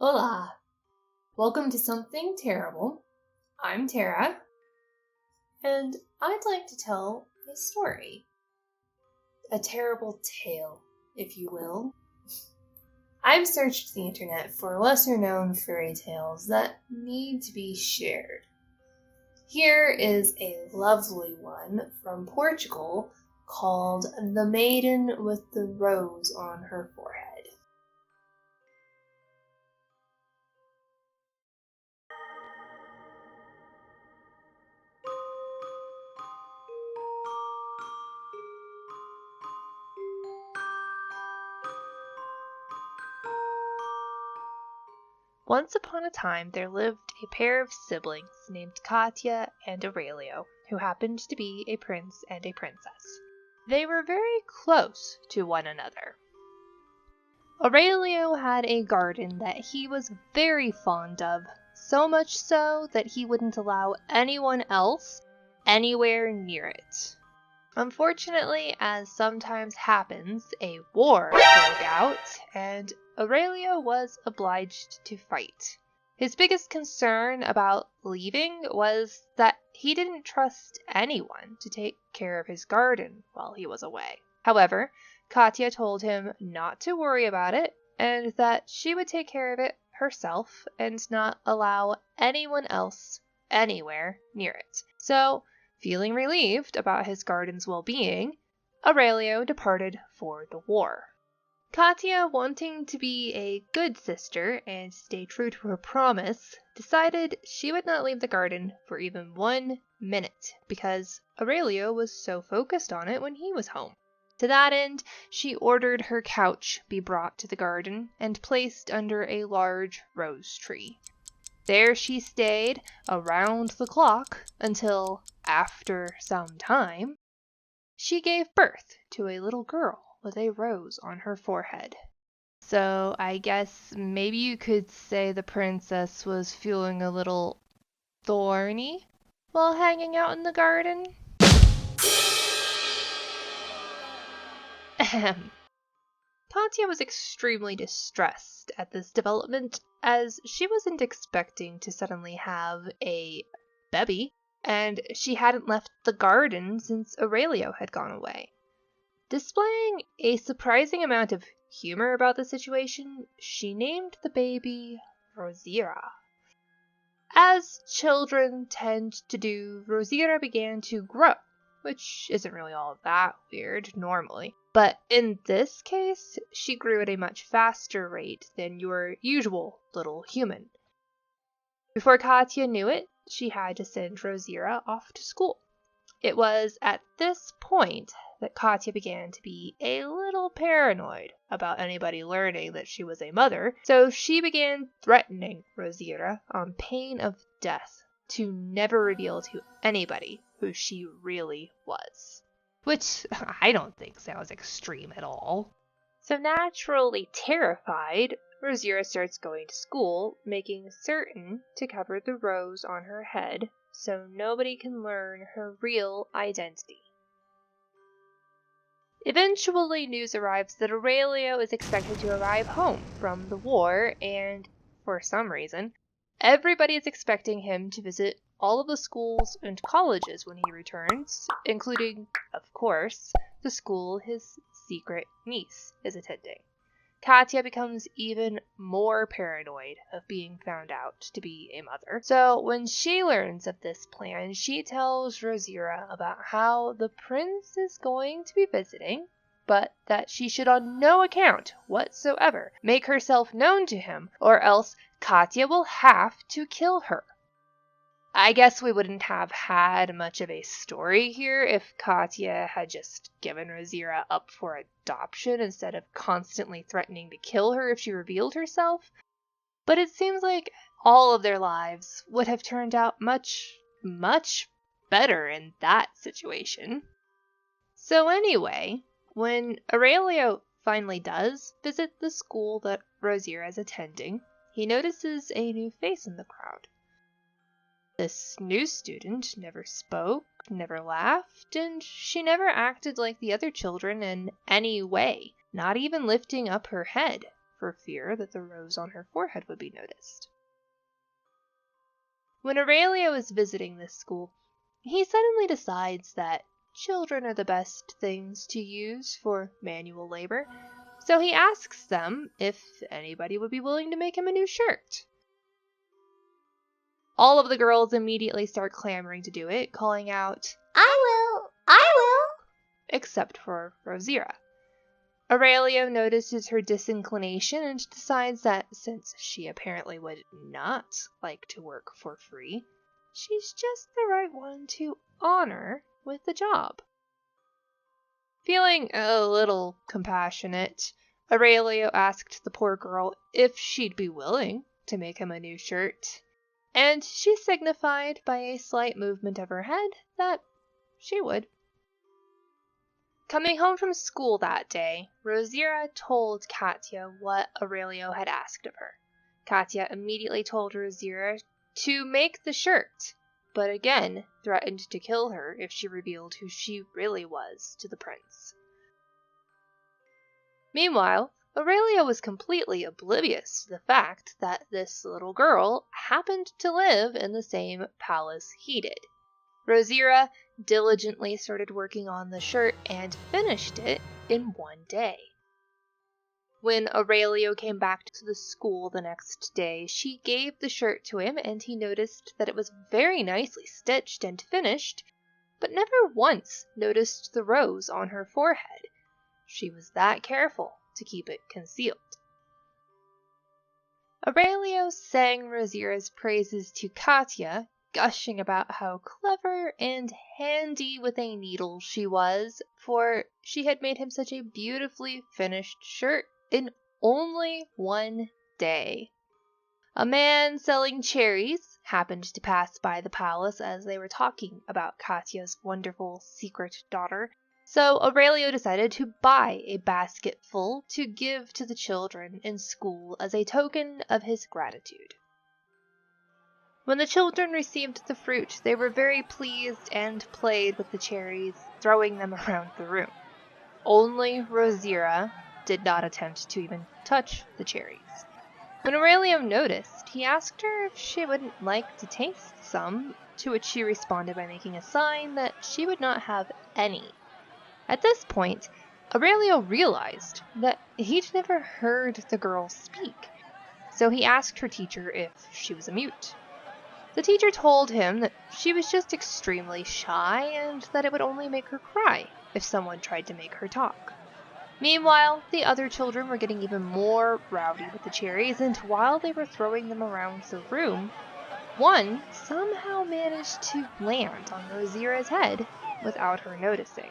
Hola! Welcome to Something Terrible. I'm Tara, and I'd like to tell a story. A terrible tale, if you will. I've searched the internet for lesser-known fairy tales that need to be shared. Here is a lovely one from Portugal called The Maiden with the Rose on Her Forehead. Once upon a time there lived a pair of siblings named Katya and Aurelio, who happened to be a prince and a princess. They were very close to one another. Aurelio had a garden that he was very fond of, so much so that he wouldn't allow anyone else anywhere near it. Unfortunately, as sometimes happens, a war broke out, and Aurelio was obliged to fight. His biggest concern about leaving was that he didn't trust anyone to take care of his garden while he was away. However, Katya told him not to worry about it, and that she would take care of it herself and not allow anyone else anywhere near it. So, feeling relieved about his garden's well-being, Aurelio departed for the war. Katya, wanting to be a good sister and stay true to her promise, decided she would not leave the garden for even 1 minute because Aurelio was so focused on it when he was home. To that end, she ordered her couch be brought to the garden and placed under a large rose tree. There she stayed around the clock until, after some time, she gave birth to a little girl with a rose on her forehead. So I guess maybe you could say the princess was feeling a little thorny while hanging out in the garden. Ahem. Katya was extremely distressed at this development, as she wasn't expecting to suddenly have a baby, and she hadn't left the garden since Aurelio had gone away. Displaying a surprising amount of humor about the situation, she named the baby Rosira. As children tend to do, Rosira began to grow, which isn't really all that weird normally. But in this case, she grew at a much faster rate than your usual little human. Before Katya knew it, she had to send Rosira off to school. It was at this point that Katya began to be a little paranoid about anybody learning that she was a mother, so she began threatening Rosira on pain of death to never reveal to anybody who she really was. Which I don't think sounds extreme at all. So naturally terrified, Rosira starts going to school, making certain to cover the rose on her head so nobody can learn her real identity. Eventually, news arrives that Aurelio is expected to arrive home from the war, and for some reason, everybody is expecting him to visit all of the schools and colleges when he returns, including, of course, the school his secret niece is attending. Katya becomes even more paranoid of being found out to be a mother. So when she learns of this plan, she tells Rosira about how the prince is going to be visiting, but that she should on no account whatsoever make herself known to him, or else Katya will have to kill her. I guess we wouldn't have had much of a story here if Katya had just given Rosira up for adoption instead of constantly threatening to kill her if she revealed herself. But it seems like all of their lives would have turned out much, much better in that situation. So anyway, when Aurelio finally does visit the school that Rosira is attending, he notices a new face in the crowd. This new student never spoke, never laughed, and she never acted like the other children in any way, not even lifting up her head for fear that the rose on her forehead would be noticed. When Aurelio is visiting this school, he suddenly decides that children are the best things to use for manual labor, so he asks them if anybody would be willing to make him a new shirt. All of the girls immediately start clamoring to do it, calling out, I will! I will! Except for Rosira. Aurelio notices her disinclination and decides that since she apparently would not like to work for free, she's just the right one to honor with the job. Feeling a little compassionate, Aurelio asked the poor girl if she'd be willing to make him a new shirt, and she signified by a slight movement of her head that she would. Coming home from school that day, Rosira told Katya what Aurelio had asked of her. Katya immediately told Rosira to make the shirt, but again threatened to kill her if she revealed who she really was to the prince. Meanwhile, Aurelio was completely oblivious to the fact that this little girl happened to live in the same palace he did. Rosira diligently started working on the shirt and finished it in one day. When Aurelio came back to the school the next day, she gave the shirt to him and he noticed that it was very nicely stitched and finished, but never once noticed the rose on her forehead. She was that careful to keep it concealed. Aurelio sang Rosira's praises to Katya, gushing about how clever and handy with a needle she was, for she had made him such a beautifully finished shirt in only one day. A man selling cherries happened to pass by the palace as they were talking about Katya's wonderful secret daughter, so Aurelio decided to buy a basketful to give to the children in school as a token of his gratitude. When the children received the fruit, they were very pleased and played with the cherries, throwing them around the room. Only Rosira did not attempt to even touch the cherries. When Aurelio noticed, he asked her if she wouldn't like to taste some, to which she responded by making a sign that she would not have any. At this point, Aurelio realized that he'd never heard the girl speak, so he asked her teacher if she was a mute. The teacher told him that she was just extremely shy and that it would only make her cry if someone tried to make her talk. Meanwhile, the other children were getting even more rowdy with the cherries, and while they were throwing them around the room, one somehow managed to land on Rosira's head without her noticing.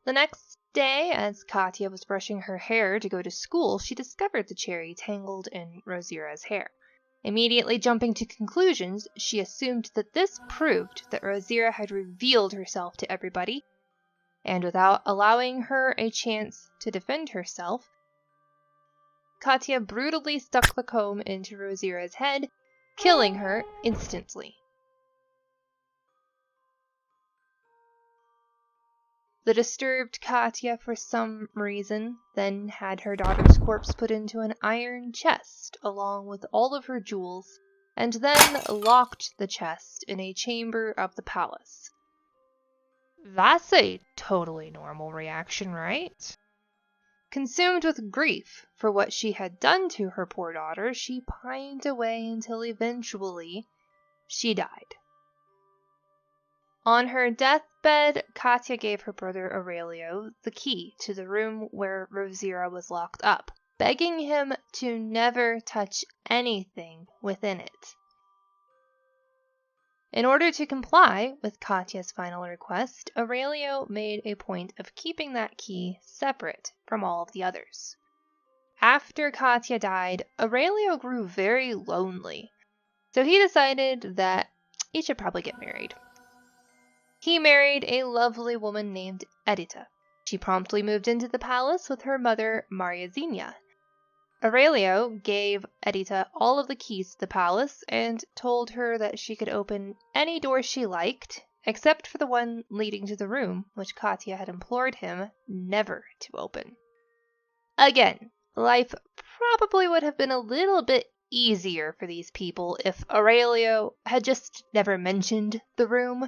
The next day, as Katya was brushing her hair to go to school, she discovered the cherry tangled in Rosira's hair. Immediately jumping to conclusions, she assumed that this proved that Rosira had revealed herself to everybody, and without allowing her a chance to defend herself, Katya brutally stuck the comb into Rosira's head, killing her instantly. The disturbed Katya, for some reason, then had her daughter's corpse put into an iron chest along with all of her jewels, and then locked the chest in a chamber of the palace. That's a totally normal reaction, right? Consumed with grief for what she had done to her poor daughter, she pined away until eventually she died. On her deathbed, Katya gave her brother Aurelio the key to the room where Rosira was locked up, begging him to never touch anything within it. In order to comply with Katya's final request, Aurelio made a point of keeping that key separate from all of the others. After Katya died, Aurelio grew very lonely, so he decided that he should probably get married. He married a lovely woman named Edita. She promptly moved into the palace with her mother, Mariazina. Aurelio gave Edita all of the keys to the palace and told her that she could open any door she liked except for the one leading to the room which Katya had implored him never to open. Again, life probably would have been a little bit easier for these people if Aurelio had just never mentioned the room,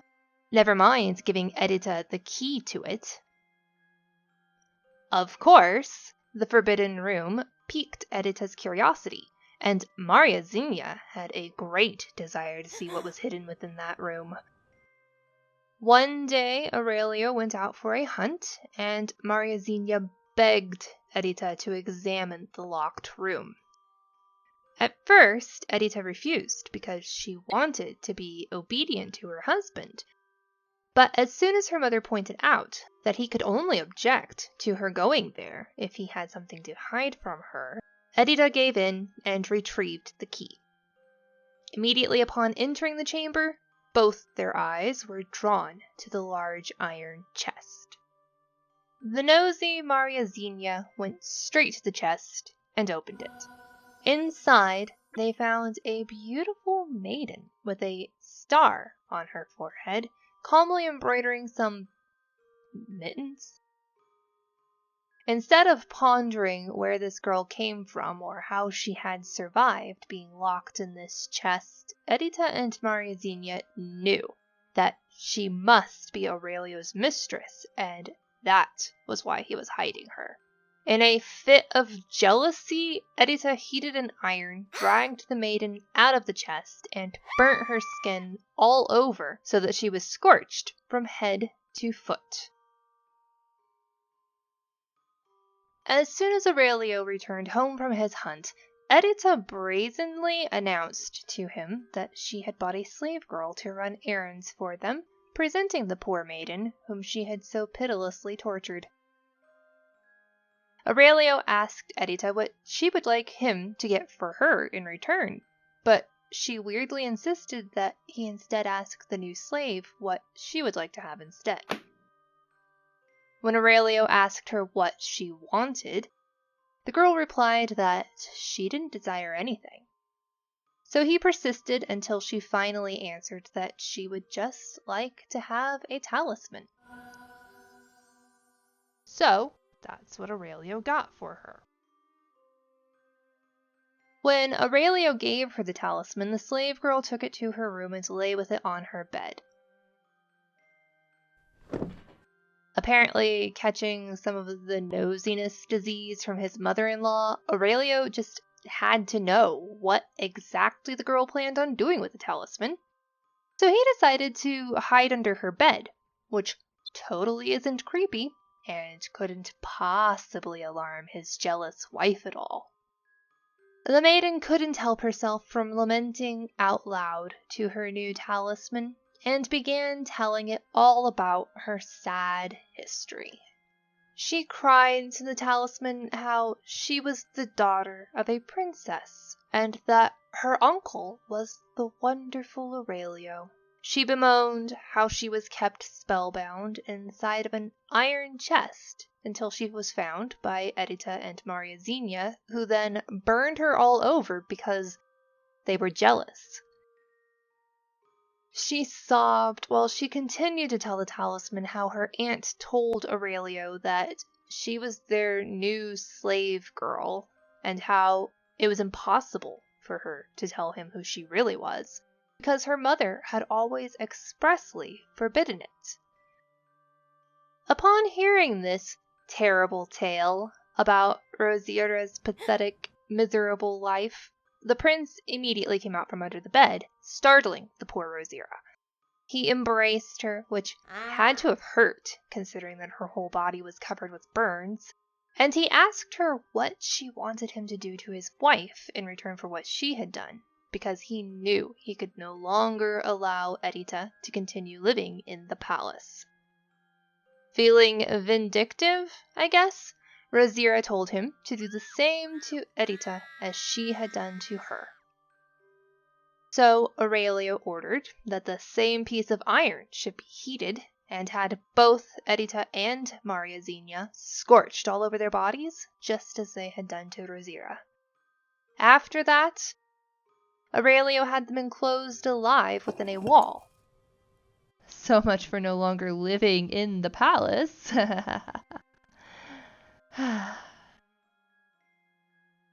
never mind giving Edita the key to it. Of course, the forbidden room piqued Edita's curiosity, and Maria Xenia had a great desire to see what was hidden within that room. One day, Aurelio went out for a hunt, and Maria Xenia begged Edita to examine the locked room. At first, Edita refused because she wanted to be obedient to her husband. But as soon as her mother pointed out that he could only object to her going there if he had something to hide from her, Edita gave in and retrieved the key. Immediately upon entering the chamber, both their eyes were drawn to the large iron chest. The nosy Maria Xenia went straight to the chest and opened it. Inside, they found a beautiful maiden with a star on her forehead, calmly embroidering some mittens. Instead of pondering where this girl came from or how she had survived being locked in this chest, Edita and Maria Xenia knew that she must be Aurelio's mistress, and that was why he was hiding her. In a fit of jealousy, Edita heated an iron, dragged the maiden out of the chest, and burnt her skin all over so that she was scorched from head to foot. As soon as Aurelio returned home from his hunt, Edita brazenly announced to him that she had bought a slave girl to run errands for them, presenting the poor maiden whom she had so pitilessly tortured. Aurelio asked Edita what she would like him to get for her in return, but she weirdly insisted that he instead ask the new slave what she would like to have instead. When Aurelio asked her what she wanted, the girl replied that she didn't desire anything. So he persisted until she finally answered that she would just like to have a talisman. So that's what Aurelio got for her. When Aurelio gave her the talisman, the slave girl took it to her room and lay with it on her bed. Apparently catching some of the nosiness disease from his mother-in-law, Aurelio just had to know what exactly the girl planned on doing with the talisman. So he decided to hide under her bed, which totally isn't creepy and couldn't possibly alarm his jealous wife at all. The maiden couldn't help herself from lamenting out loud to her new talisman and began telling it all about her sad history. She cried to the talisman how she was the daughter of a princess and that her uncle was the wonderful Aurelio. She bemoaned how she was kept spellbound inside of an iron chest until she was found by Edita and Maria Xenia, who then burned her all over because they were jealous. She sobbed while she continued to tell the talisman how her aunt told Aurelio that she was their new slave girl and how it was impossible for her to tell him who she really was, because her mother had always expressly forbidden it. Upon hearing this terrible tale about Rosira's pathetic, miserable life, the prince immediately came out from under the bed, startling the poor Rosira. He embraced her, which had to have hurt, considering that her whole body was covered with burns, and he asked her what she wanted him to do to his wife in return for what she had done, because he knew he could no longer allow Edita to continue living in the palace. Feeling vindictive, I guess, Rosira told him to do the same to Edita as she had done to her. So Aurelio ordered that the same piece of iron should be heated and had both Edita and Maria Xenia scorched all over their bodies, just as they had done to Rosira. After that, Aurelio had them enclosed alive within a wall. So much for no longer living in the palace.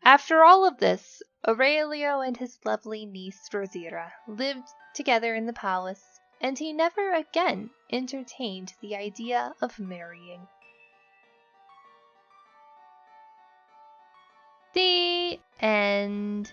After all of this, Aurelio and his lovely niece Rosira lived together in the palace, and he never again entertained the idea of marrying. The end.